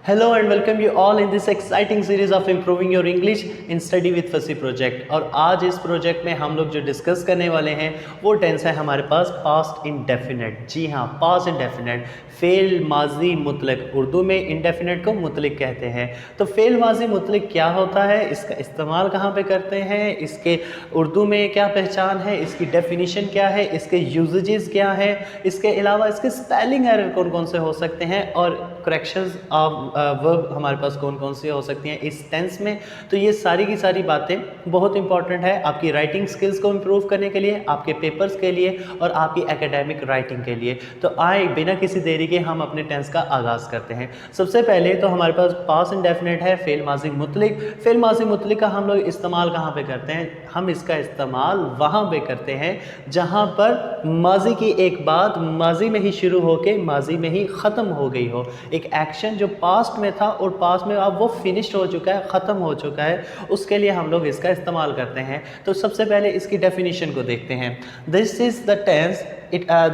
Hello and welcome you all in this exciting series of improving your English in study with फसी project. और आज इस project में हम लोग जो डिस्कस करने वाले हैं वो टेंस है हमारे पास पास्ट इंडेफिनेट। जी हाँ, पास्ट इंडेफिनेट, फेल माजी मुतलक। उर्दू में इंडेफिनेट को मुतलक कहते हैं। तो फेल माजी मुतलक क्या होता है, इसका इस्तेमाल कहाँ पे करते हैं, इसके उर्दू में क्या पहचान है, इसकी डेफिनेशन क्या है, इसके यूजेजेस क्या है, इसके अलावा इसके स्पेलिंग एरर कौन कौन से हो सकते हैं और करेक्शंस ऑफ वर्ब हमारे पास कौन कौन सी हो सकती हैं इस टेंस में। तो ये सारी की सारी बातें बहुत इंपॉर्टेंट है आपकी राइटिंग स्किल्स को इम्प्रूव करने के लिए, आपके पेपर्स के लिए और आपकी एकेडमिक राइटिंग के लिए। तो आए बिना किसी देरी के हम अपने टेंस का आगाज़ करते हैं। सबसे पहले तो हमारे पास पास्ट इंडेफिनेट है फेल माजी मुतलक। फेल माजी मुतलक का हम लोग इस्तेमाल कहाँ पे करते हैं, हम इसका इस्तेमाल वहाँ पे करते हैं जहाँ पर माजी की एक बात माजी में ही शुरू होके माजी में ही ख़त्म हो गई हो। एक एक्शन जो पास्ट में था और पास्ट में अब वो फिनिश्ड हो चुका है, ख़त्म हो चुका है, उसके लिए हम लोग इसका इस्तेमाल करते हैं। तो सबसे पहले इसकी डेफिनेशन को देखते हैं। This is the tense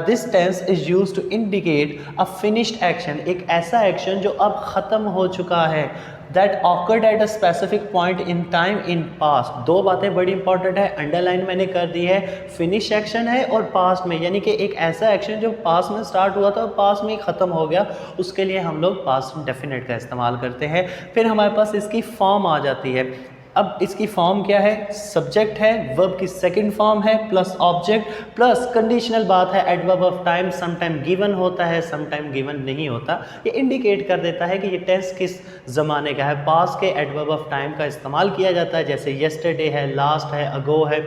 this tense is use to indicate a finished action, एक ऐसा एक्शन जो अब ख़त्म हो चुका है। That occurred at a specific point in time in past. दो बातें बड़ी इंपॉर्टेंट है, अंडरलाइन मैंने कर दी है। फिनिश एक्शन है और पास्ट में, यानी कि एक ऐसा एक्शन जो पास्ट में स्टार्ट हुआ था और पास्ट में ही ख़त्म हो गया, उसके लिए हम लोग पास्ट इंडेफिनेट का इस्तेमाल करते हैं। फिर हमारे पास इसकी फॉर्म आ जाती है। अब इसकी फॉर्म क्या है, सब्जेक्ट है, वर्ब की सेकंड फॉर्म है प्लस ऑब्जेक्ट प्लस कंडीशनल बात है adverb of time. Some time given होता है, सम टाइम गिवन नहीं होता। ये इंडिकेट कर देता है कि ये टेंस किस ज़माने का है। पास्ट के एडवर्ब ऑफ टाइम का इस्तेमाल किया जाता है, जैसे येस्टरडे है, लास्ट है, अगो है।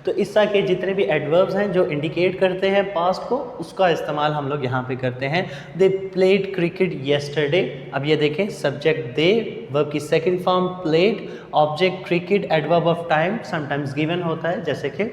तो इस तरह के जितने भी एडवर्ब्स हैं जो इंडिकेट करते हैं पास्ट को, उसका इस्तेमाल हम लोग यहाँ पे करते हैं। They played cricket yesterday. अब ये देखें, सब्जेक्ट दे, वर्ब की second form played, object cricket, adverb of time sometimes given होता है जैसे कि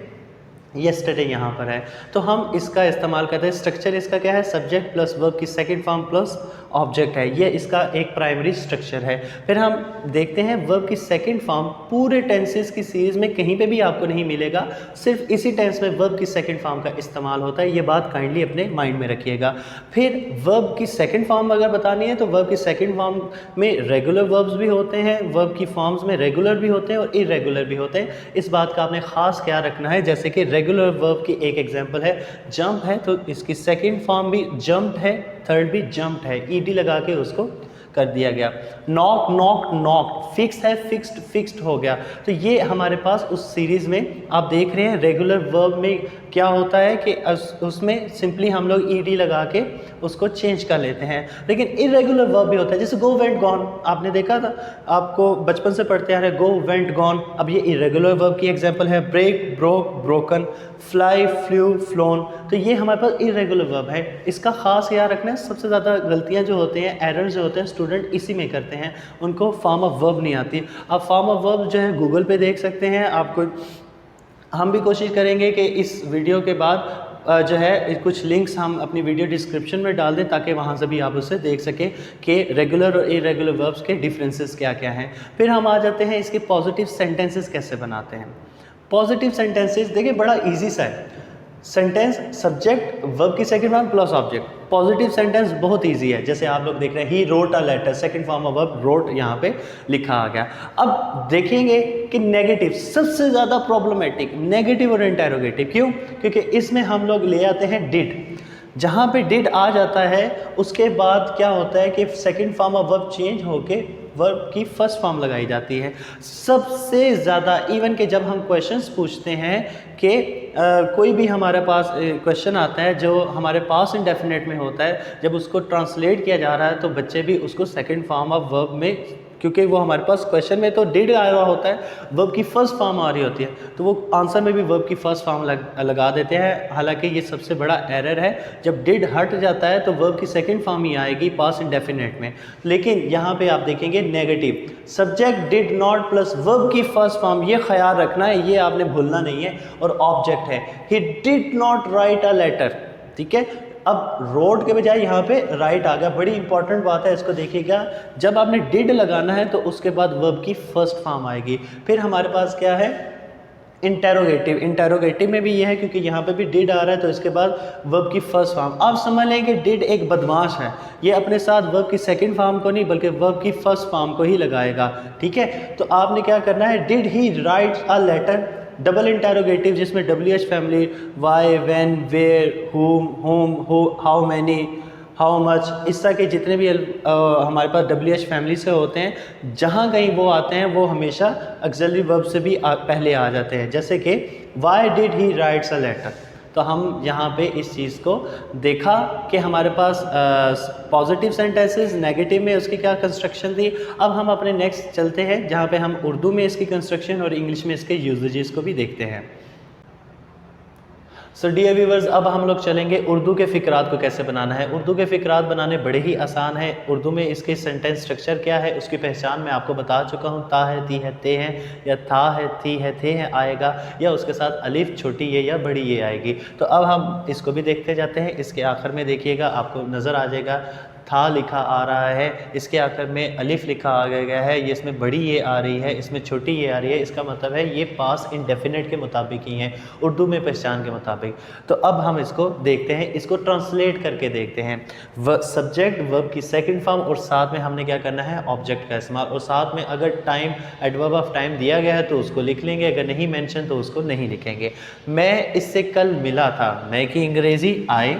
येस्टरडे यहाँ पर है। तो हम इसका इस्तेमाल करते हैं। स्ट्रक्चर इसका क्या है, सब्जेक्ट प्लस वर्ब की सेकंड फॉर्म प्लस ऑब्जेक्ट है, ये इसका एक प्राइमरी स्ट्रक्चर है। फिर हम देखते हैं वर्ब की सेकंड फॉर्म पूरे टेंसेस की सीरीज़ में कहीं पे भी आपको नहीं मिलेगा, सिर्फ इसी टेंस में वर्ब की सेकंड फॉर्म का इस्तेमाल होता है। ये बात काइंडली अपने माइंड में रखिएगा। फिर वर्ब की सेकंड फॉर्म अगर बतानी है तो वर्ब की सेकंड फॉर्म में रेगुलर वर्ब्स भी होते हैं, वर्ब की फॉर्म्स में रेगुलर भी होते हैं और इरेगुलर भी होते हैं। इस बात का आपने ख़ास ख्याल रखना है। जैसे कि रेगुलर वर्ब की एक एग्जांपल है जंप है, तो इसकी सेकंड फॉर्म भी जंप है, थर्ड भी जंप्ड है, ईडी लगा के उसको कर दिया गया। नॉक नॉक नॉक्ड, फिक्स है, फिक्स्ड फिक्स्ड हो गया। तो ये हमारे पास उस सीरीज़ में आप देख रहे हैं रेगुलर वर्ब में क्या होता है कि उसमें सिंपली हम लोग ईडी लगा के उसको चेंज कर लेते हैं। लेकिन इरेगुलर वर्ब भी होता है, जैसे गो वेंट गॉन, आपने देखा था, आपको बचपन से पढ़ते आ रहे गो वेंट गॉन। अब ये इरेगुलर वर्ब की एग्जांपल है। Break broke broken, fly flew flown. तो ये हमारे पास इरेगुलर वर्ब है। इसका खास याद रखना है, सबसे ज़्यादा गलतियाँ जो होती हैं, एरर्स जो होते हैं, स्टूडेंट इसी में करते हैं, उनको फॉर्म ऑफ वर्ब नहीं आती। आप फॉर्म ऑफ वर्ब जो है गूगल पे देख सकते हैं। आपको हम भी कोशिश करेंगे कि इस वीडियो के बाद जो है कुछ लिंक्स हम अपनी वीडियो डिस्क्रिप्शन में डाल दें ताकि वहाँ से भी आप उसे देख सकें कि रेगुलर और इरेगुलर वर्ब्स के डिफरेंसेस क्या क्या हैं। फिर हम आ जाते हैं इसके पॉजिटिव सेंटेंसेस कैसे बनाते हैं। पॉजिटिव सेंटेंसेस देखिए बड़ा इजी सा है। सेंटेंस सब्जेक्ट वर्ब की second form plus object. Positive sentence बहुत इजी है, जैसे आप लोग देख रहे हैं he wrote a letter, second form of verb wrote यहाँ पे लिखा आ गया। अब देखेंगे कि नेगेटिव सबसे ज़्यादा प्रॉब्लमेटिक, नेगेटिव और इंटेरोगेटिव। क्यों? क्योंकि इसमें हम लोग ले आते हैं डिड। जहाँ पे डिड आ जाता है उसके बाद क्या होता है कि second form of verb change होके वर्ब की फर्स्ट फॉर्म लगाई जाती है। सबसे ज़्यादा इवन कि जब हम क्वेश्चंस पूछते हैं कि कोई भी हमारे पास क्वेश्चन आता है जो हमारे पास इंडेफिनेट में होता है, जब उसको ट्रांसलेट किया जा रहा है तो बच्चे भी उसको सेकंड फॉर्म ऑफ वर्ब में, क्योंकि वो हमारे पास क्वेश्चन में तो डिड आ रहा होता है, वर्ब की फर्स्ट फॉर्म आ रही होती है, तो वो आंसर में भी वर्ब की फर्स्ट फॉर्म लगा देते हैं। हालांकि ये सबसे बड़ा एरर है। जब डिड हट जाता है तो वर्ब की सेकंड फॉर्म ही आएगी पास्ट इंडेफिनेट में। लेकिन यहाँ पे आप देखेंगे negative, subject did not plus verb की फर्स्ट फॉर्म, ये ख्याल रखना है, ये आपने भूलना नहीं है। और ऑब्जेक्ट है, he did not write a letter. ठीक है, अब रोड के बजाय यहाँ पे राइट आ गया। बड़ी इंपॉर्टेंट बात है, इसको देखिएगा। जब आपने डिड लगाना है तो उसके बाद वर्ब की फर्स्ट फॉर्म आएगी। फिर हमारे पास क्या है, इंटेरोगेटिव में भी ये है क्योंकि यहाँ पे भी डिड आ रहा है तो इसके बाद वर्ब की फर्स्ट फॉर्म। आप समझ लें कि डिड एक बदमाश है, ये अपने साथ वर्ब की सेकंड फॉर्म को नहीं बल्कि वर्ब की फर्स्ट फॉर्म को ही लगाएगा। ठीक है, तो आपने क्या करना है, did he write a letter, double interrogative जिसमें WH family, why, when, where, whom, who, how many, how much, इस तरह के जितने भी हमारे पास WH फैमिली से होते हैं, जहाँ कहीं वो आते हैं वो हमेशा ऑक्सिलरी वर्ब से भी पहले आ जाते हैं। जैसे कि why did he writes a letter, तो हम यहाँ पे इस चीज़ को देखा कि हमारे पास पॉजिटिव सेंटेंसेस, नेगेटिव में उसकी क्या कंस्ट्रक्शन थी। अब हम अपने नेक्स्ट चलते हैं जहाँ पे हम उर्दू में इसकी कंस्ट्रक्शन और इंग्लिश में इसके यूजेजेस को भी देखते हैं। सो डियर व्यूवर्स, अब हम लोग चलेंगे उर्दू के फ़िक्रात को कैसे बनाना है। उर्दू के फ़िक्रात बनाने बड़े ही आसान है। उर्दू में इसके सेंटेंस स्ट्रक्चर क्या है उसकी पहचान मैं आपको बता चुका हूँ। ता है, ती है, ते हैं, या था है, थी है, थे हैं आएगा, या उसके साथ अलिफ छोटी ये या बड़ी ये आएगी। तो अब हम इसको भी देखते जाते हैं। इसके आखिर में देखिएगा आपको नज़र आ जाएगा था लिखा आ रहा है, इसके आखिर में अलिफ लिखा आ गया है, ये इसमें बड़ी ये आ रही है, इसमें छोटी ये आ रही है। इसका मतलब है ये पास इंडेफिनेट के मुताबिक ही हैं, उर्दू में पहचान के मुताबिक। तो अब हम इसको देखते हैं, इसको ट्रांसलेट करके देखते हैं। सब्जेक्ट वर्ब की सेकंड फॉर्म और साथ में हमने क्या करना है, ऑब्जेक्ट का इस्तेमाल, और साथ में अगर टाइम, एडवर्ब ऑफ टाइम दिया गया है तो उसको लिख लेंगे, अगर नहीं मेंशन तो उसको नहीं लिखेंगे। मैं इससे कल मिला था, मैं की अंग्रेज़ी आई,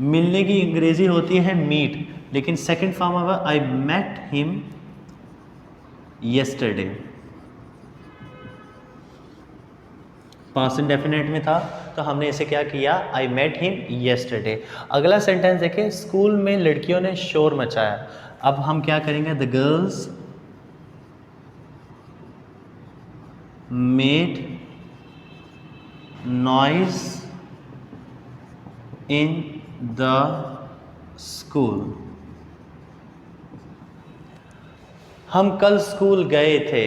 मिलने की अंग्रेजी होती है मीट, लेकिन सेकंड फॉर्म हुआ I met him yesterday, past indefinite में था तो हमने इसे क्या किया, आई मेट हिम येस्टरडे। अगला सेंटेंस देखें, स्कूल में लड़कियों ने शोर मचाया। अब हम क्या करेंगे, the girls made noise in the school. हम कल स्कूल गए थे,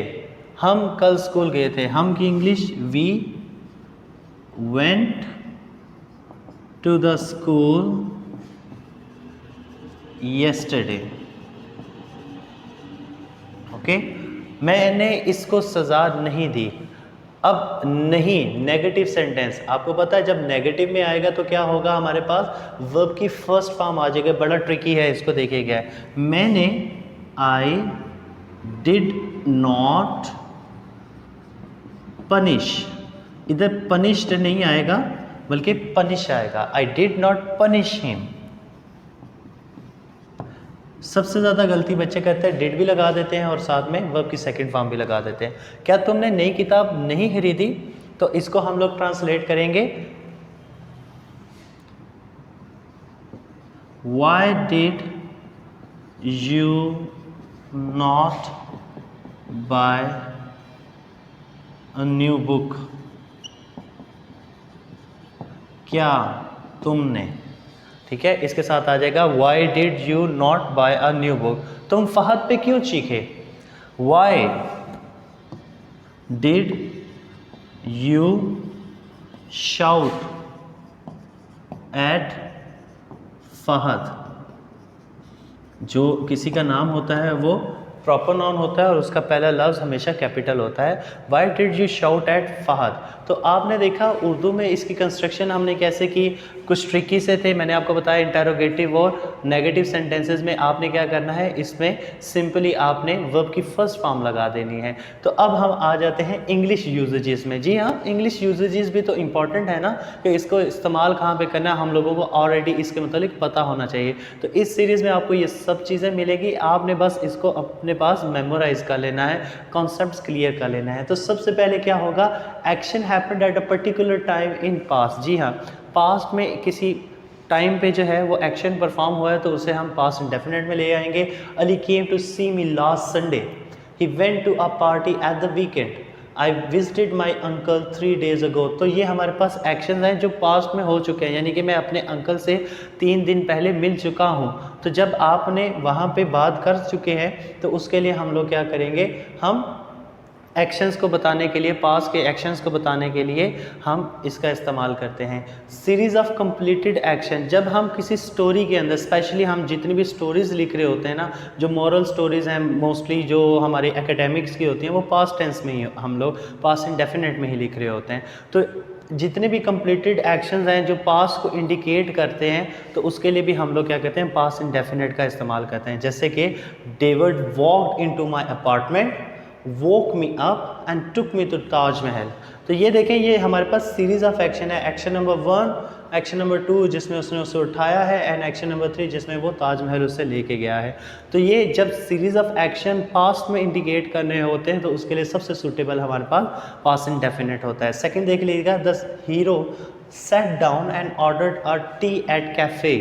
हम कल स्कूल गए थे। हम की English, we went to the school yesterday. Okay, मैंने इसको सजा नहीं दी। अब नहीं, नेगेटिव सेंटेंस, आपको पता है जब नेगेटिव में आएगा तो क्या होगा, हमारे पास वर्ब की फर्स्ट फॉर्म आ जाएगा। बड़ा ट्रिकी है, इसको देखिएगा। मैंने, आई डिड नॉट पनिश, इधर पनिश्ड नहीं आएगा बल्कि पनिश आएगा। I did not punish him. सबसे ज़्यादा गलती बच्चे करते हैं, डिड भी लगा देते हैं और साथ में वर्ब की सेकंड फॉर्म भी लगा देते हैं। क्या तुमने नई किताब नहीं खरीदी, तो इसको हम लोग ट्रांसलेट करेंगे, why did you not buy a new book, क्या तुमने, ठीक है, इसके साथ आ जाएगा why did you not buy a new book, तुम फहद पे क्यों चीखे, why did you shout at Fahad. जो किसी का नाम होता है वो प्रॉपर नाउन होता है और उसका पहला लफ्ज़ हमेशा कैपिटल होता है। Why did you shout at Fahad. तो आपने देखा उर्दू में इसकी कंस्ट्रक्शन हमने कैसे की, कुछ ट्रिकी से थे, मैंने आपको बताया इंटेरोगेटिव और नेगेटिव सेंटेंसेस में आपने क्या करना है, इसमें सिंपली आपने वर्ब की फर्स्ट फॉर्म लगा देनी है। तो अब हम आ जाते हैं इंग्लिश यूजेजेस में। जी हाँ, इंग्लिश यूजेजेस भी तो इम्पॉर्टेंट है ना, कि इसको इस्तेमाल कहाँ पे करना है, हम लोगों को ऑलरेडी इसके मतलब पता होना चाहिए। तो इस सीरीज़ में आपको ये सब चीज़ें मिलेगी, आपने बस इसको अपने पास मेमोराइज कर लेना है, कॉन्सेप्ट्स क्लियर कर लेना है। तो सबसे पहले क्या होगा, action happened at a particular time in past. जी हाँ, पास्ट में किसी टाइम पे जो है वो एक्शन परफॉर्म हुआ है तो उसे हम पास्ट इंडेफिनिट में ले आएंगे। Ali came to see me last Sunday, he went to a party at the weekend, I visited my uncle 3 days ago। तो ये हमारे पास एक्शन हैं जो पास्ट में हो चुके हैं, यानी कि मैं अपने अंकल से 3 दिन पहले मिल चुका हूँ। तो जब आपने वहाँ पे बात कर चुके हैं तो उसके लिए हम लोग क्या करेंगे, हम एक्शंस को बताने के लिए, पास के एक्शंस को बताने के लिए हम इसका इस्तेमाल करते हैं। सीरीज़ ऑफ कंप्लीटेड एक्शन, जब हम किसी स्टोरी के अंदर, स्पेशली हम जितनी भी स्टोरीज़ लिख रहे होते हैं ना, जो मॉरल स्टोरीज़ हैं मोस्टली जो हमारे एकेडमिक्स की होती हैं, वो पास्ट टेंस में ही हम लोग पास्ट इंडेफिनिट में ही लिख रहे होते हैं। तो जितने भी कंप्लीटेड एक्शंस हैं जो पास्ट को इंडिकेट करते हैं, तो उसके लिए भी हम लोग क्या कहते हैं, पास्ट इंडेफिनिट का इस्तेमाल करते हैं। जैसे कि David walked into my apartment, woke me up and took me to Taj Mahal. तो ये देखें, ये हमारे पास सीरीज़ ऑफ एक्शन है। एक्शन नंबर 1, एक्शन नंबर 2 जिसमें उसने उसे उठाया है, एंड एक्शन नंबर 3 जिसमें वो ताज महल उससे लेके गया है। तो ये जब सीरीज़ ऑफ एक्शन पास्ट में इंडिकेट करने होते हैं तो उसके लिए सबसे सूटेबल हमारे पास पास्ट इंडेफिनिट होता है। सेकंड देख लीजिएगा, the hero sat down and ordered a tea at cafe।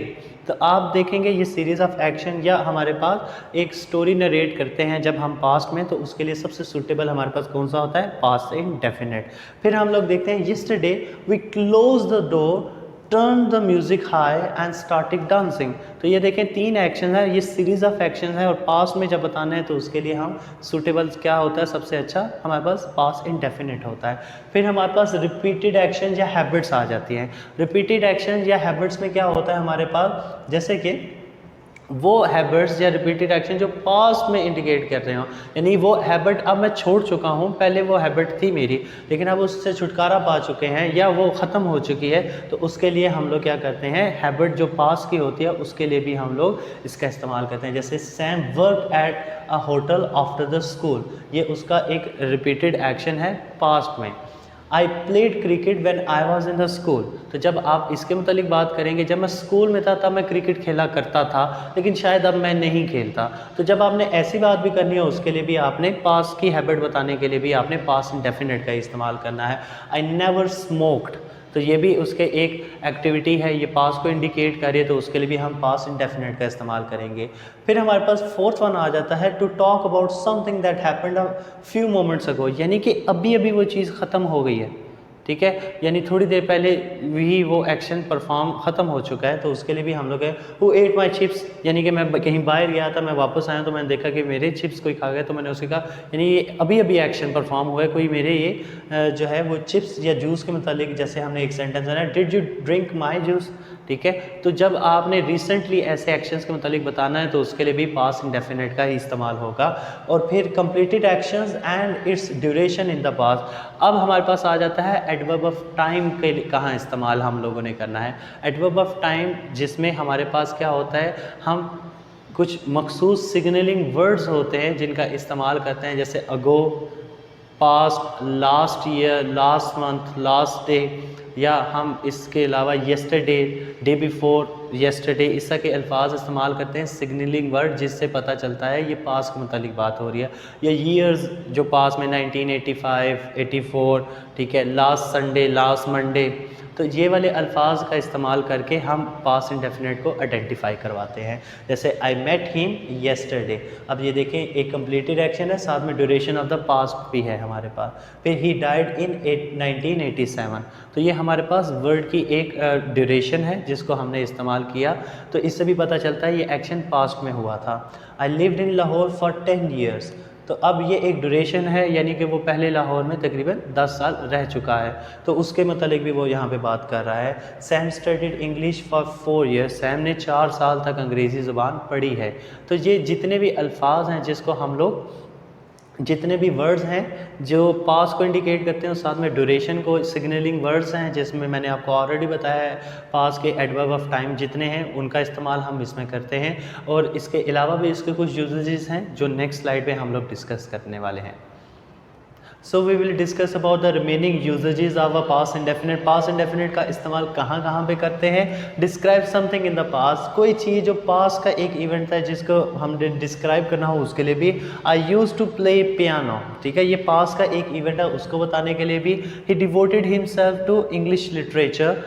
तो आप देखेंगे ये सीरीज़ ऑफ एक्शन या हमारे पास एक स्टोरी नरेट करते हैं जब हम पास्ट में, तो उसके लिए सबसे सूटेबल हमारे पास कौन सा होता है, पास्ट इंडेफिनिट। फिर हम लोग देखते हैं, yesterday we close the door, turn the music high and starting dancing. तो ये देखें 3 एक्शन है, ये सीरीज़ ऑफ एक्शन है, और पास्ट में जब बताना है तो उसके लिए हम सूटेबल क्या होता है, सबसे अच्छा हमारे पास पास्ट इंडेफिनिट होता है। फिर हमारे पास रिपीटेड एक्शन या हैबिट्स आ जाती हैं। रिपीटेड एक्शन या हैबिट्स में क्या होता है हमारे पास, जैसे कि वो हैबिट्स या रिपीटेड एक्शन जो पास्ट में इंडिकेट कर रहे हो, यानी वो हैबिट अब मैं छोड़ चुका हूँ, पहले वो हैबिट थी मेरी लेकिन अब उससे छुटकारा पा चुके हैं या वो ख़त्म हो चुकी है, तो उसके लिए हम लोग क्या करते हैं, हैबिट जो पास्ट की होती है उसके लिए भी हम लोग इसका इस्तेमाल करते हैं। जैसे Sam work at a hotel after the school, ये उसका एक रिपीटेड एक्शन है पास्ट में। I played cricket when I was in the school, तो जब आप इसके मुतालिक बात करेंगे, जब मैं स्कूल में था तब मैं क्रिकेट खेला करता था लेकिन शायद अब मैं नहीं खेलता। तो जब आपने ऐसी बात भी करनी है उसके लिए भी आपने पास्ट की हैबिट बताने के लिए भी आपने पास्ट इंडेफिनिट का इस्तेमाल करना है। आई नेवर स्मोक्ड, तो ये भी उसके एक एक्टिविटी है, ये पास्ट को इंडिकेट करे, तो उसके लिए भी हम पास्ट इंडेफिनिट का इस्तेमाल करेंगे। फिर हमारे पास फोर्थ वन आ जाता है, to talk about something that happened a few moments ago, यानी कि अभी अभी वो चीज़ ख़त्म हो गई है, ठीक है, यानी थोड़ी देर पहले भी वो एक्शन परफॉर्म ख़त्म हो चुका है, तो उसके लिए भी हम लोग है हु एट माई चिप्स, यानी कि मैं कहीं बाहर गया था, मैं वापस आया तो मैंने देखा कि मेरे चिप्स कोई खा गया, तो मैंने उसे कहा, यानी ये अभी अभी एक्शन परफॉर्म हुआ है, कोई मेरे ये जो है वो चिप्स या जूस के मुतालिक, जैसे हमने एक सेंटेंस है ना, did you drink my juice, ठीक है। तो जब आपने रिसेंटली ऐसे एक्शंस के मुतालिक बताना है तो उसके लिए भी पास्ट इंडेफिनिट का ही इस्तेमाल होगा। और फिर completed actions and it's duration in the past. अब हमारे पास आ जाता है एडवर्ब ऑफ टाइम के कहाँ इस्तेमाल हम लोगों ने करना है। एडवर्ब ऑफ टाइम जिसमें हमारे पास क्या होता है, हम कुछ मखसूस सिग्नलिंग वर्ड्स होते हैं जिनका इस्तेमाल करते हैं, जैसे ago, past, last year, last month, last day, या हम इसके अलावा येस्टरडे, डे बिफोर येस्टरडे, इस तरह के अल्फाज इस्तेमाल करते हैं सिग्नलिंग वर्ड, जिससे पता चलता है ये पास के मुतालिक बात हो रही है। या ईयर्स जो पास में 1985, 84, ठीक है, लास्ट संडे, लास्ट मंडे, तो ये वाले अल्फाज का इस्तेमाल करके हम पास्ट इंडेफिनिट को आइडेंटिफाई करवाते हैं। जैसे आई मेट हिम येस्टरडे, अब ये देखें एक कंप्लीटेड एक्शन है, साथ में ड्यूरेशन ऑफ द पास्ट भी है हमारे पास। फिर ही डाइड इन 1987, तो ये हमारे पास वर्ड की एक ड्यूरेशन है जिसको हमने इस्तेमाल किया, तो इससे भी पता चलता है ये एक्शन पास्ट में हुआ था। I lived in Lahore for 10 years, तो अब ये एक ड्यूरेशन है, यानी कि वो पहले लाहौर में तकरीबन 10 साल रह चुका है, तो उसके मतलब भी वो यहाँ पे बात कर रहा है। Sam studied English for 4 years, Sam ने 4 साल तक अंग्रेज़ी ज़ुबान पढ़ी है। तो ये जितने भी अल्फाज हैं जिसको हम लोग, जितने भी वर्ड्स हैं जो पास्ट को इंडिकेट करते हैं, और साथ में ड्यूरेशन को, सिग्नलिंग वर्ड्स हैं जिसमें मैंने आपको ऑलरेडी बताया है पास्ट के एडवर्ब ऑफ टाइम जितने हैं उनका इस्तेमाल हम इसमें करते हैं। और इसके अलावा भी इसके कुछ यूजेस हैं जो नेक्स्ट स्लाइड पे हम लोग डिस्कस करने वाले हैं। So we will discuss about the remaining usages of a past indefinite. Past indefinite का इस्तेमाल कहाँ कहाँ पे करते हैं। Describe something in the past, कोई चीज़ जो पास्ट का एक इवेंट है जिसको हमने डिस्क्राइब करना हो उसके लिए भी। आई यूज टू प्ले पियानो, ठीक है, ये पास्ट का एक इवेंट है, उसको बताने के लिए भी। He devoted himself to English literature,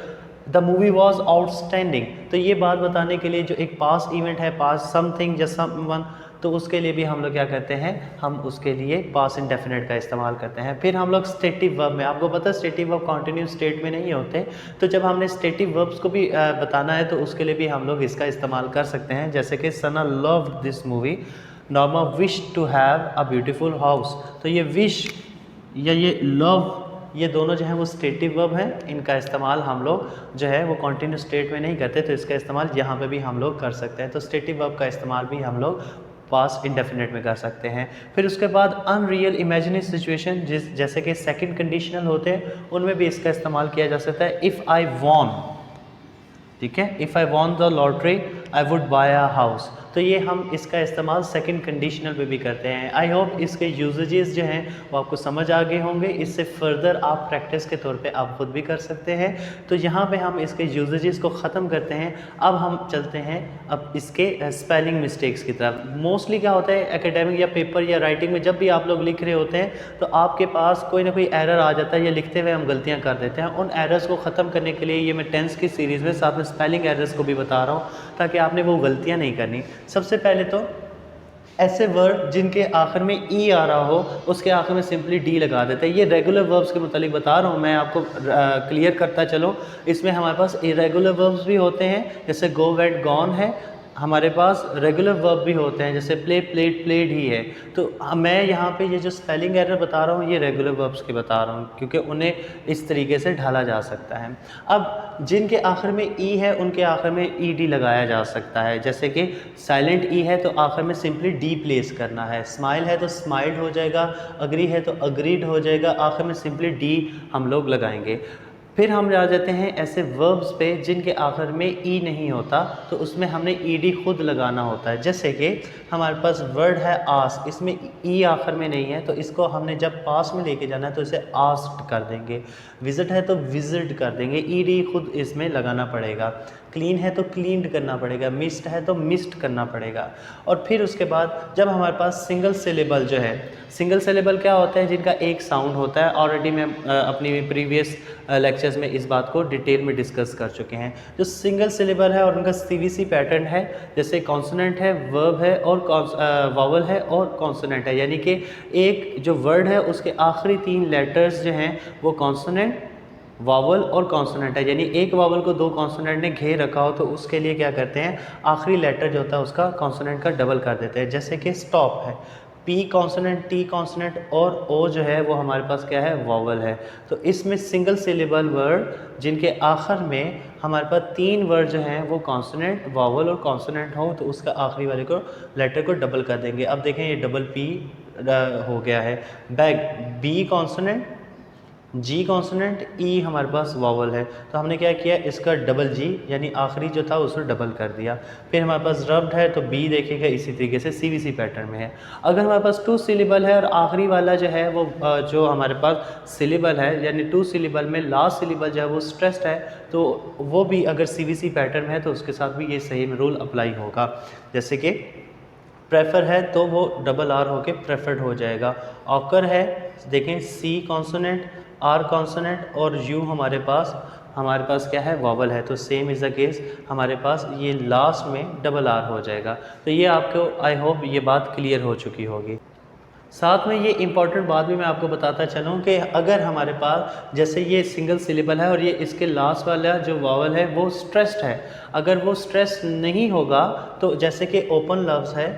the movie was outstanding, तो ये बात बताने के लिए जो एक पास्ट इवेंट है, पास्ट समथिंग या समवन, तो उसके लिए भी हम लोग क्या करते हैं, हम उसके लिए पास्ट इंडेफिनिट का इस्तेमाल करते हैं। फिर हम लोग स्टेटिव वर्ब में, आपको पता है स्टेटिव वर्ब कॉन्टिन्यूस स्टेट में नहीं होते, तो जब हमने स्टेटिव वर्ब्स को भी बताना है तो उसके लिए भी हम लोग इसका इस्तेमाल कर सकते हैं। जैसे कि Sana loved this movie, Norma wish to have a beautiful house, तो ये विश या ये लव, ये दोनों जो है वो स्टेटिव वर्ब हैं। इनका इस्तेमाल हम लोग जो है वो कॉन्टिन्यूस स्टेट में नहीं करते, तो इसका इस्तेमाल यहाँ पे भी हम लोग कर सकते हैं। तो स्टेटिव वर्ब का इस्तेमाल भी हम लोग पास्ट इंडेफिनिट में कर सकते हैं। फिर उसके बाद अनरियल इमेजिनरी सिचुएशन जैसे कि सेकंड कंडीशनल होते हैं, उनमें भी इसका इस्तेमाल किया जा सकता है। इफ़ आई वॉन, ठीक है, if I won the lottery I would buy a house, तो ये हम इसका इस्तेमाल सेकंड कंडीशनल पे भी करते हैं। आई होप इसके यूजेजेस जो हैं वो आपको समझ आ गए होंगे। इससे फर्दर आप प्रैक्टिस के तौर पे आप खुद भी कर सकते हैं। तो यहाँ पे हम इसके यूजेजेस को ख़त्म करते हैं। अब हम चलते हैं अब इसके स्पेलिंग मिस्टेक्स की तरफ। मोस्टली क्या होता है एकेडमिक या पेपर या राइटिंग में, जब भी आप लोग लिख रहे होते हैं तो आपके पास कोई ना कोई एरर आ जाता है, या लिखते हुए हम गलतियाँ कर देते हैं। उन एरर्स को ख़त्म करने के लिए ये मैं टेंस की सीरीज़ में साथ में स्पेलिंग एरर्स को भी बता रहा हूँ, ताकि आपने वो गलतियाँ नहीं करनी। सबसे पहले तो ऐसे वर्ड जिनके आखिर में ई आ रहा हो, उसके आखिर में सिंपली डी लगा देते हैं। ये रेगुलर वर्ब्स के मुतालिक बता रहा हूँ, मैं आपको क्लियर करता चलो। इसमें हमारे पास इरेगुलर वर्ब्स भी होते हैं, जैसे गो, वेट, गॉन है। हमारे पास रेगुलर वर्ब भी होते हैं, जैसे प्ले, प्लेड, प्लेड ही है। तो मैं यहाँ पे ये जो स्पेलिंग एरर बता रहा हूँ ये रेगुलर वर्ब्स की बता रहा हूँ, क्योंकि उन्हें इस तरीके से ढाला जा सकता है। अब जिनके आखिर में ई है उनके आखिर में ई डी लगाया जा सकता है, जैसे कि साइलेंट ई है तो आखिर में सिंपली डी प्लेस करना है। स्माइल है तो स्माइल्ड हो जाएगा, अग्री है तो अग्रीड हो जाएगा, आखिर में सिंपली डी हम लोग लगाएंगे। फिर हम आ जाते हैं ऐसे वर्ब्स पे जिनके आखिर में ई नहीं होता, तो उसमें हमने ई डी खुद लगाना होता है। जैसे कि हमारे पास वर्ड है आस्क, इसमें ई आखिर में नहीं है, तो इसको हमने जब पास में लेके जाना है तो इसे आस्क्ड कर देंगे। विजिट है तो विजिट कर देंगे, ई डी खुद इसमें लगाना पड़ेगा। क्लीन है तो क्लीन्ड करना पड़ेगा, मिस्ड है तो मिस्ड करना पड़ेगा। और फिर उसके बाद जब हमारे पास सिंगल सिलेबल जो है, सिंगल सिलेबल क्या होता है, जिनका एक साउंड होता है। ऑलरेडी मैं अपनी प्रीवियस लेक्चर्स में इस बात को डिटेल में डिस्कस कर चुके हैं। जो सिंगल सिलेबल है और उनका सीवीसी पैटर्न है, जैसे कॉन्सोनेंट है, वर्ब है और वावल है और कॉन्सोनेंट है, यानी कि एक जो वर्ड है उसके आखिरी 3 लेटर्स जो हैं वो कॉन्सोनेंट, वावल और कॉन्सोनेंट है। यानी एक वावल को 2 कॉन्सोनेंट ने घेर रखा हो तो उसके लिए क्या करते हैं, आखिरी लेटर जो होता है उसका कॉन्सोनेंट का डबल कर देते हैं। जैसे कि स्टॉप है, पी कॉन्सोनेंट, टी कॉन्सोनेंट और ओ जो है वो हमारे पास क्या है, वावल है। तो इसमें सिंगल सिलेबल वर्ड जिनके आखिर में हमारे पास 3 वर्ड जो हैं वो कॉन्सोनेंट, वावल और कॉन्सोनेंट हो, तो उसका आखिरी वाले को लेटर को डबल कर देंगे। अब देखें ये डबल पी हो गया है। बैग, बी कॉन्सोनेंट, जी कॉन्सोनेंट, ई हमारे पास वावल है, तो हमने क्या किया, इसका डबल जी यानी आखिरी जो था उसको डबल कर दिया। फिर हमारे पास रब्ड है तो बी देखेगा इसी तरीके से सीवीसी पैटर्न में है। अगर हमारे पास 2 सिलेबल है और आखिरी वाला जो है वो जो हमारे पास सिलेबल है, यानी 2 सिलेबल में लास्ट सिलेबल जो है वो स्ट्रेस्ड है, तो वो भी अगर सीवीसी पैटर्न में है तो उसके साथ भी ये सेम रूल अप्लाई होगा। जैसे कि प्रेफर है तो वो डबल आर होके प्रेफर्ड हो जाएगा। ऑकर है, देखें सी कॉन्सोनेंट, आर कॉन्सोनेंट और यू हमारे पास क्या है, वावल है, तो सेम इज़ द केस हमारे पास ये लास्ट में डबल आर हो जाएगा। तो ये आपको आई होप ये बात क्लियर हो चुकी होगी। साथ में ये इंपॉर्टेंट बात भी मैं आपको बताता चलूँ कि अगर हमारे पास जैसे ये सिंगल सिलेबल है और ये इसके लास्ट वाला जो वावल है वो स्ट्रेस्ड है, अगर वो स्ट्रेस नहीं होगा तो जैसे कि ओपन लव्स है,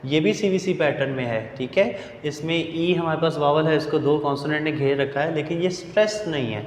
ये भी सीवीसी पैटर्न में है, ठीक है। इसमें ई हमारे पास वावल है, इसको 2 कॉन्सोनेंट ने घेर रखा है, लेकिन ये स्ट्रेस नहीं है,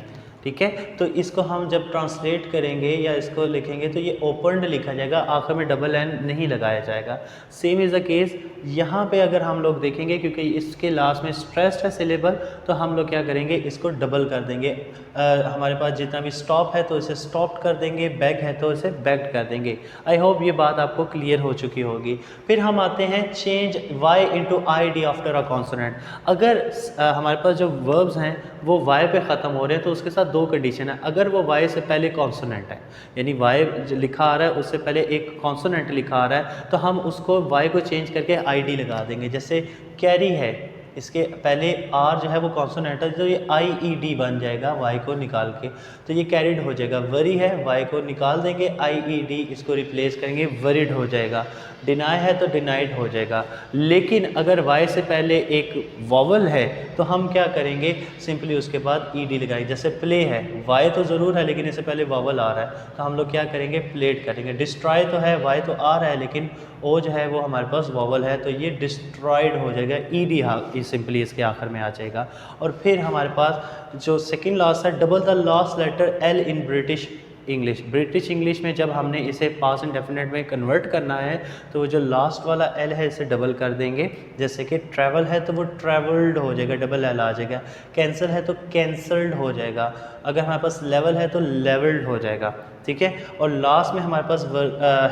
ठीक है। तो इसको हम जब ट्रांसलेट करेंगे या इसको लिखेंगे तो ये ओपनड लिखा जाएगा, आखिर में डबल एन नहीं लगाया जाएगा। सेम इज़ द केस यहाँ पे अगर हम लोग देखेंगे, क्योंकि इसके लास्ट में स्ट्रेस्ड है सिलेबल, तो हम लोग क्या करेंगे, इसको डबल कर देंगे। हमारे पास जितना भी स्टॉप है तो इसे स्टॉप्ड कर देंगे, बैग है तो इसे बैग्ड कर देंगे। आई होप ये बात आपको क्लियर हो चुकी होगी। फिर हम आते हैं change Y into I D after a consonant. अगर हमारे पास जो वर्ब्स हैं वो वाई पे ख़त्म हो रहे हैं तो उसके साथ 2 कंडीशन है। अगर वो वाई से पहले कॉन्सोनेंट है, यानी वाई लिखा आ रहा है उससे पहले एक कॉन्सोनेंट लिखा आ रहा है, तो हम उसको वाई को चेंज करके आई डी लगा देंगे। जैसे कैरी है, इसके पहले आर जो है वो कॉन्सोनेंट है, तो ये आई ई डी बन जाएगा वाई को निकाल के, तो ये कैरिड हो जाएगा। वरी है, वाई को निकाल देंगे, आई ई डी इसको रिप्लेस करेंगे, वरिड हो जाएगा। डिनाई है तो डिनाइड हो जाएगा। लेकिन अगर वाई से पहले एक वॉवल है तो हम क्या करेंगे, सिंपली उसके बाद ई डी लगाएंगे। जैसे प्ले है, वाई तो ज़रूर है लेकिन इससे पहले वॉवल आ रहा है, तो हम लोग क्या करेंगे, प्लेड करेंगे। डिस्ट्रॉय तो है, वाई तो आ रहा है लेकिन ओ जो है वो हमारे पास वॉवल है, तो ये डिस्ट्रॉयड हो जाएगा, ई डी सिंपली इसके आखिर में आ जाएगा। और फिर हमारे पास जो सेकंड लास्ट है, double the last letter L in British English. British English में जब हमने इसे पास्ट इंडेफिनिट में कन्वर्ट करना है तो वो जो लास्ट वाला एल है इसे डबल कर देंगे। जैसे कि ट्रैवल है तो वो ट्रैवल्ड हो जाएगा, डबल एल आ जाएगा। कैंसिल है तो कैंसल्ड हो जाएगा। अगर हमारे पास लेवल है तो लेवल्ड हो जाएगा, ठीक है। और लास्ट में हमारे पास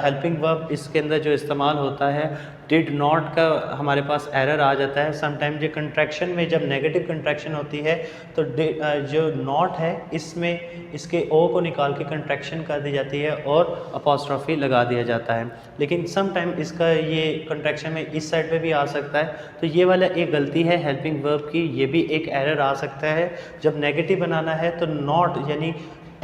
हेल्पिंग वर्ब, इसके अंदर जो इस्तेमाल होता है डिड नॉट का हमारे पास एरर आ जाता है। समटाइम जो कंट्रैक्शन में जब नेगेटिव कंट्रैक्शन होती है तो जो नॉट है इसमें इसके ओ को निकाल के कंट्रैक्शन कर दी जाती है और अपॉस्ट्रॉफी लगा दिया जाता है। लेकिन समटाइम इसका ये कंट्रैक्शन में इस साइड पे भी आ सकता है। तो ये वाला एक गलती है हेल्पिंग वर्ब की, ये भी एक एरर आ सकता है। जब नेगेटिव बनाना है तो नॉट यानी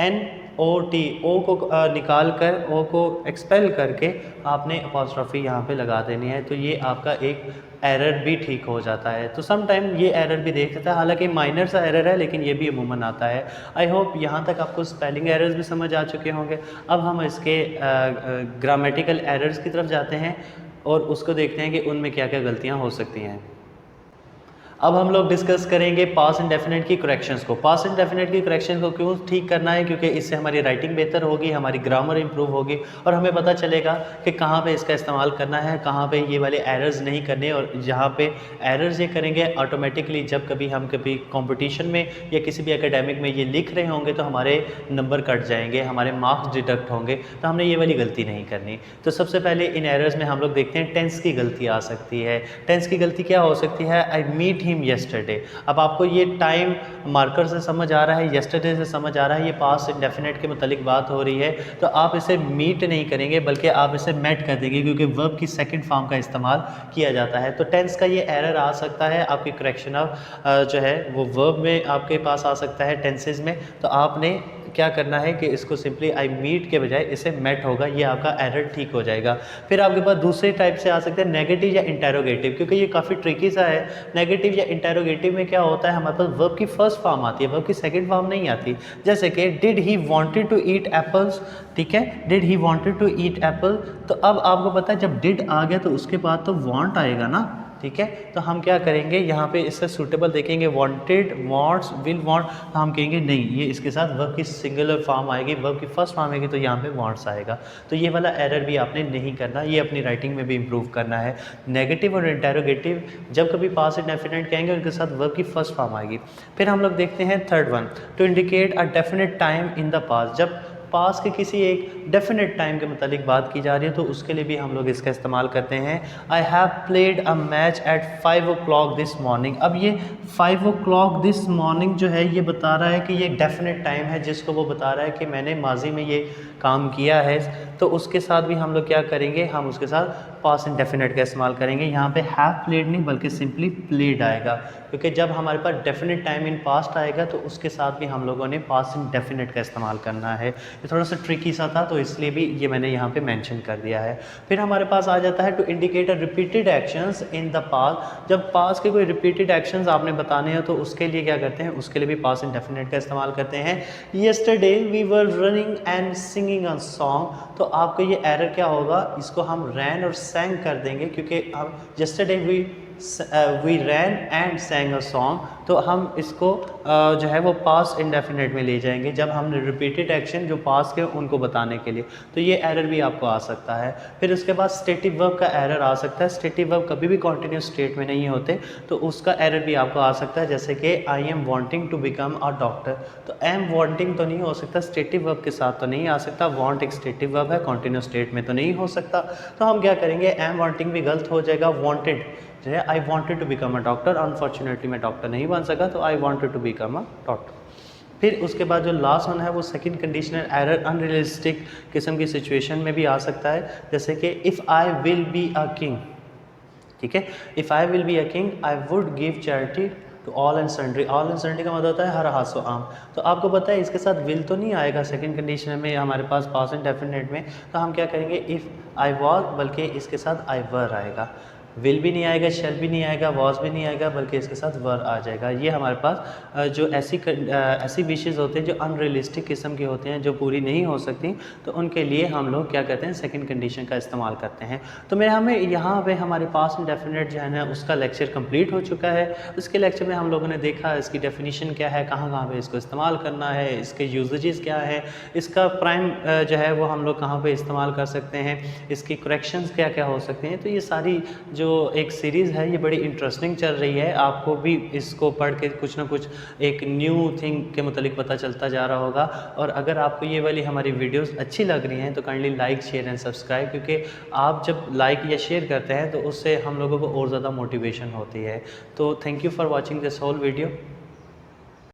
NOT ओ को निकाल कर ओ को एक्सपेल करके आपने अपॉस्ट्रॉफी यहाँ पे लगा देनी है। तो ये आपका एक एरर भी ठीक हो जाता है। तो सम टाइम ये एरर भी देख सकता है, हालांकि माइनर सा एरर है लेकिन ये भी अमूमन आता है। आई होप यहाँ तक आपको स्पेलिंग एरर्स भी समझ आ चुके होंगे। अब हम इसके ग्रामेटिकल एरर्स की तरफ जाते हैं और उसको देखते हैं कि उनमें क्या क्या गलतियाँ हो सकती हैं। अब हम लोग डिस्कस करेंगे पास्ट इंडेफिनिट की करेक्शंस को। पास्ट इंडेफिनिट की करेक्शन को क्यों ठीक करना है, क्योंकि इससे हमारी राइटिंग बेहतर होगी, हमारी ग्रामर इंप्रूव होगी और हमें पता चलेगा कि कहाँ पे इसका इस्तेमाल करना है, कहाँ पे ये वाले एरर्स नहीं करने। और जहाँ पे एरर्स ये करेंगे ऑटोमेटिकली जब कभी हम कभी कंपटीशन में या किसी भी एकेडमिक में ये लिख रहे होंगे तो हमारे नंबर कट जाएंगे, हमारे मार्क्स डिडक्ट होंगे। तो हमने ये वाली गलती नहीं करनी। तो सबसे पहले इन एरर्स में हम लोग देखते हैं टेंस की गलती आ सकती है। टेंस की गलती क्या हो सकती है, आई मीट यस्टरडे। अब आपको ये टाइम मार्कर से समझ आ रहा है, यस्टरडे से समझ आ रहा है, ये पास्ट इंडेफिनिट के मुतालिक बात हो रही है। तो आप इसे मीट नहीं करेंगे बल्कि आप इसे मेट कर देंगे, क्योंकि वर्ब की सेकंड फॉर्म का इस्तेमाल किया जाता है। तो टेंस का ये एरर आ सकता है, आपकी करेक्शन ऑफ जो है वो वर्ब में आपके पास आ सकता है टेंसेज में। तो आपने क्या करना है कि इसको सिंपली आई मीट के बजाय इसे मेट होगा, ये आपका एरर ठीक हो जाएगा। फिर आपके पास दूसरे टाइप से आ सकते हैं नेगेटिव या इंटेरोगेटिव, क्योंकि ये काफ़ी ट्रिकी सा है। नेगेटिव या इंटेरोगेटिव में क्या होता है, हमारे पास वर्ब की फर्स्ट फॉर्म आती है, वर्ब की सेकंड फॉर्म नहीं आती। जैसे कि did he wanted to eat apples, ठीक है, did he wanted to eat apple. तो अब आपको पता है जब डिड आ गया तो उसके बाद तो वांट आएगा ना, ठीक है। तो हम क्या करेंगे यहाँ पे इससे सूटेबल देखेंगे, वांटेड, वांट्स, विल वांट। तो हम कहेंगे नहीं, ये इसके साथ वर्ब की सिंगुलर फॉर्म आएगी, वर्ब की फर्स्ट फॉर्म आएगी तो यहाँ पे वांट्स आएगा। तो ये वाला एरर भी आपने नहीं करना, ये अपनी राइटिंग में भी इम्प्रूव करना है। नेगेटिव और इंटेरोगेटिव जब कभी पास्ट इंडेफिनिट कहेंगे उनके साथ वर्ब की फर्स्ट फॉर्म आएगी। फिर हम लोग देखते हैं third one, to indicate a definite time in the past. जब पास के किसी एक डेफिनेट टाइम के मुतालिक बात की जा रही है तो उसके लिए भी हम लोग इसका इस्तेमाल करते हैं। I have played a match at 5 o'clock this morning. अब ये 5 o'clock दिस मॉर्निंग जो है ये बता रहा है कि ये डेफिनेट टाइम है, जिसको वो बता रहा है कि मैंने माजी में ये काम किया है। तो उसके साथ भी हम लोग क्या करेंगे, हम उसके साथ पास्ट इंडेफिनेट का इस्तेमाल करेंगे। यहाँ पे हैव प्लेड नहीं बल्कि सिंपली प्लेड आएगा, क्योंकि जब हमारे पास डेफिनेट टाइम इन पास्ट आएगा तो उसके साथ भी हम लोगों ने पास्ट इंडेफिनेट का इस्तेमाल करना है। ये थोड़ा सा ट्रिकी सा था तो इसलिए भी ये मैंने यहाँ पे मेंशन कर दिया है। फिर हमारे पास आ जाता है to indicate a repeated actions in the past. जब पास्ट के कोई रिपीटेड एक्शंस आपने बताने हैं तो उसके लिए क्या करते हैं, उसके लिए भी पास्ट इंडेफिनेट का इस्तेमाल करते हैं। Yesterday we were running and singing a song. तो आपको ये एरर क्या होगा, इसको हम रैन और सैंग कर देंगे, क्योंकि हम yesterday we ran and sang a song. तो हम इसको जो है वो पास्ट इंडेफिनेट में ले जाएंगे जब हमने रिपीटेड एक्शन जो पास्ट के उनको बताने के लिए। तो ये एरर भी आपको आ सकता है। फिर उसके बाद स्टेटिव वर्ब का एरर आ सकता है। स्टेटिव वर्ब कभी भी कॉन्टिन्यूस स्टेट में नहीं होते, तो उसका एरर भी आपको आ सकता है। जैसे कि I am wanting to become a doctor. तो एम वांटिंग तो नहीं हो सकता, स्टेटिव वर्ब के साथ तो नहीं आ सकता। वांट एक स्टेटिव वर्ब है, कॉन्टिन्यूस स्टेट में तो नहीं हो सकता। तो हम क्या करेंगे, एम वांटिंग भी गलत हो जाएगा। वांटेड जो है I wanted to become a doctor, unfortunately मैं डॉक्टर नहीं बन सका तो I wanted to become a doctor. फिर उसके बाद जो लास्ट वन है वो सेकंड कंडीशनल एरर अनरियलिस्टिक किस्म की सिचुएशन में भी आ सकता है। जैसे कि if I will be a king, ठीक है, if I will be a king I would give charity to all and sundry. All and sundry का मतलब होता है हर हासो आम। तो आपको पता है इसके साथ विल तो नहीं आएगा सेकंड कंडीशन में हमारे पास पास्ट इंडेफिनिट में। तो हम क्या करेंगे, इफ़ आई वॉज बल्कि इसके साथ आई वर आएगा। विल भी नहीं आएगा, शैल भी नहीं आएगा, वॉज भी नहीं आएगा, बल्कि इसके साथ वर आ जाएगा। ये हमारे पास जो ऐसी विशेज़ होते हैं जो अनरियलिस्टिक किस्म के होते हैं, जो पूरी नहीं हो सकती, तो उनके लिए हम लोग क्या कहते हैं, सेकंड कंडीशन का इस्तेमाल करते हैं। तो मेरे हमें यहाँ पे हमारे पास्ट इंडेफिनिट जो है ना उसका लेक्चर कंप्लीट हो चुका है। उसके लेक्चर में हम लोगों ने देखा इसकी डेफिनेशन क्या है, कहाँ कहाँ पे इसको इस्तेमाल करना है, इसके यूजेजेस क्या है, इसका प्राइम जो है वो हम लोग कहाँ पे इस्तेमाल कर सकते हैं, इसकी करेक्शंस क्या क्या हो सकते हैं। तो ये सारी जो एक सीरीज़ है ये बड़ी इंटरेस्टिंग चल रही है। आपको भी इसको पढ़ के कुछ ना कुछ एक न्यू थिंग के मतलब पता चलता जा रहा होगा। और अगर आपको ये वाली हमारी वीडियोस अच्छी लग रही हैं तो kindly like, share and subscribe, क्योंकि आप जब लाइक या शेयर करते हैं तो उससे हम लोगों को और ज़्यादा मोटिवेशन होती है। तो thank you for watching this whole video.